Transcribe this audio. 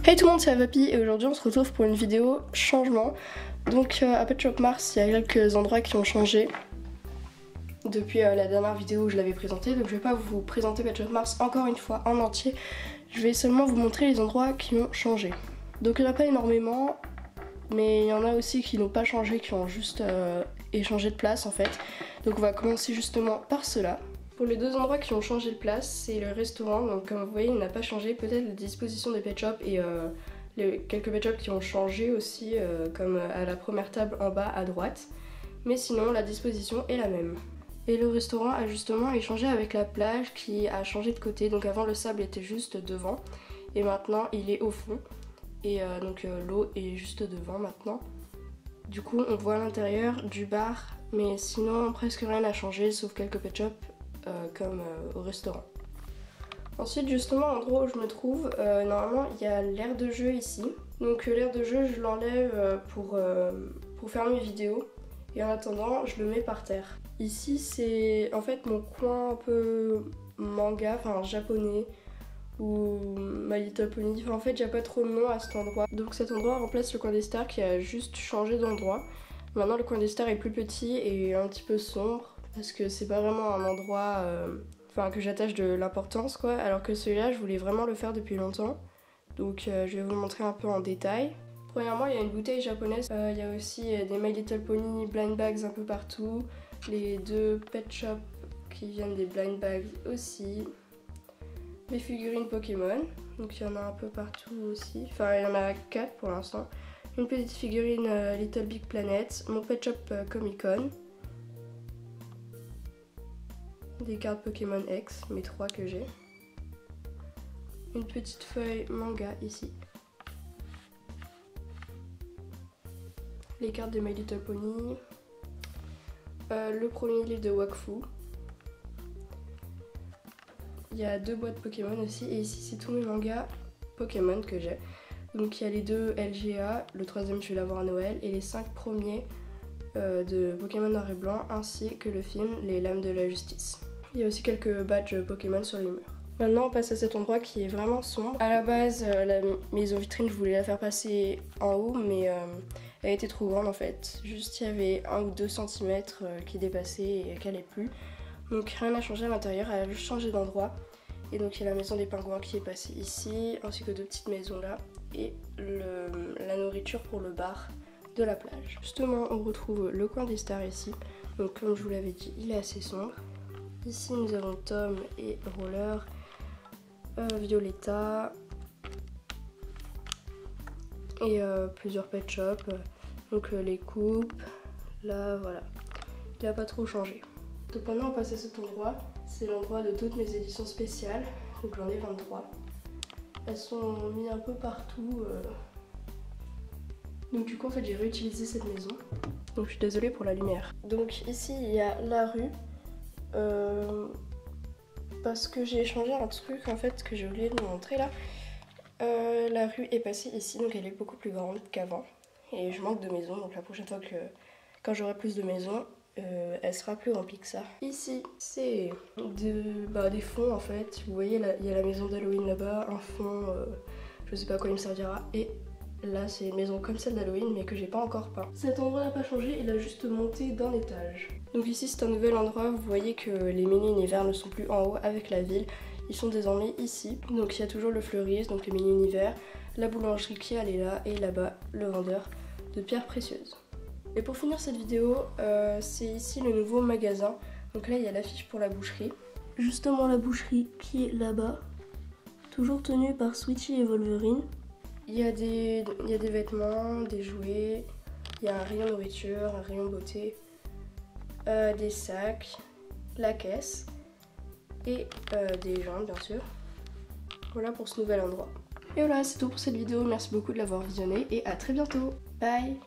Hey tout le monde, c'est Avapi et aujourd'hui on se retrouve pour une vidéo changement. Donc à Pet Shop Mars, il y a quelques endroits qui ont changé depuis la dernière vidéo où je l'avais présenté. Donc je vais pas vous présenter Pet Shop Mars encore une fois en entier. Je vais seulement vous montrer les endroits qui ont changé. Donc il n'y en a pas énormément, mais il y en a aussi qui n'ont pas changé, qui ont juste échangé de place en fait. Donc on va commencer justement par cela. Pour les deux endroits qui ont changé de place, c'est le restaurant, donc comme vous voyez il n'a pas changé, peut-être la disposition des pet shops et quelques pet shops qui ont changé aussi, comme à la première table en bas à droite, mais sinon la disposition est la même. Et le restaurant a justement échangé avec la plage qui a changé de côté, donc avant le sable était juste devant et maintenant il est au fond et donc l'eau est juste devant maintenant. Du coup on voit l'intérieur du bar, mais sinon presque rien n'a changé sauf quelques pet shops comme au restaurant. Ensuite justement l'endroit où je me trouve, normalement il y a l'aire de jeu ici. Donc l'aire de jeu je l'enlève pour faire mes vidéos et en attendant je le mets par terre. Ici c'est en fait mon coin un peu manga, enfin japonais ou My Little Pony, enfin, en fait j'ai pas trop de nom à cet endroit. Donc cet endroit remplace le coin des stars qui a juste changé d'endroit. Maintenant le coin des stars est plus petit et un petit peu sombre, parce que c'est pas vraiment un endroit que j'attache de l'importance quoi, alors que celui-là je voulais vraiment le faire depuis longtemps. Donc je vais vous le montrer un peu en détail. Premièrement il y a une bouteille japonaise, il y a aussi des My Little Pony blind bags un peu partout, les deux pet shops qui viennent des blind bags aussi, les figurines Pokémon, donc il y en a un peu partout aussi, enfin il y en a 4 pour l'instant, une petite figurine Little Big Planet, mon pet shop Comic Con, des cartes Pokémon X, mes 3 que j'ai. Une petite feuille manga ici. Les cartes de My Little Pony. Le premier livre de Wakfu. Il y a 2 boîtes Pokémon aussi. Et ici c'est tous mes mangas Pokémon que j'ai. Donc il y a les 2 LGA, le 3ème je vais l'avoir à Noël. Et les 5 premiers de Pokémon Noir et Blanc, ainsi que le film Les Lames de la Justice. Il y a aussi quelques badges Pokémon sur les murs. Maintenant on passe à cet endroit qui est vraiment sombre. À la base la maison vitrine je voulais la faire passer en haut, mais elle était trop grande en fait. Juste il y avait 1 ou 2 cm qui dépassaient et qu'elle n'est plus. Donc rien n'a changé à l'intérieur, elle a juste changé d'endroit. Et donc il y a la maison des pingouins qui est passée ici, ainsi que 2 petites maisons là, et la nourriture pour le bar de la plage. Justement on retrouve le coin des stars ici. Donc comme je vous l'avais dit, il est assez sombre. Ici nous avons Tom et Roller, Violetta et plusieurs pet shops, donc les coupes, là voilà, il n'a pas trop changé. Donc maintenant on passe à cet endroit, c'est l'endroit de toutes mes éditions spéciales, donc j'en ai 23. Elles sont mises un peu partout, donc du coup en fait j'ai réutilisé cette maison, donc je suis désolée pour la lumière. Donc ici il y a la rue. Parce que j'ai changé un truc en fait que j'ai oublié de vous montrer là. La rue est passée ici, donc elle est beaucoup plus grande qu'avant. Et je manque de maisons, donc la prochaine fois quand j'aurai plus de maisons, elle sera plus remplie que ça. Ici, c'est des fonds en fait. Vous voyez, il y a la maison d'Halloween là-bas, un fond, je sais pas à quoi il me servira. Et là, c'est une maison comme celle d'Halloween, mais que j'ai pas encore peint. Cet endroit n'a pas changé, il a juste monté d'un étage. Donc ici, c'est un nouvel endroit. Vous voyez que les mini-univers ne sont plus en haut avec la ville. Ils sont désormais ici. Donc il y a toujours le fleuriste, donc les mini-univers, la boulangerie qui est là, et là-bas, le vendeur de pierres précieuses. Et pour finir cette vidéo, c'est ici le nouveau magasin. Donc là, il y a l'affiche pour la boucherie. Justement, la boucherie qui est là-bas. Toujours tenue par Switchy et Wolverine. Il y a des vêtements, des jouets, il y a un rayon nourriture, un rayon beauté, des sacs, la caisse et des gens bien sûr. Voilà pour ce nouvel endroit. Et voilà, c'est tout pour cette vidéo, merci beaucoup de l'avoir visionnée et à très bientôt. Bye!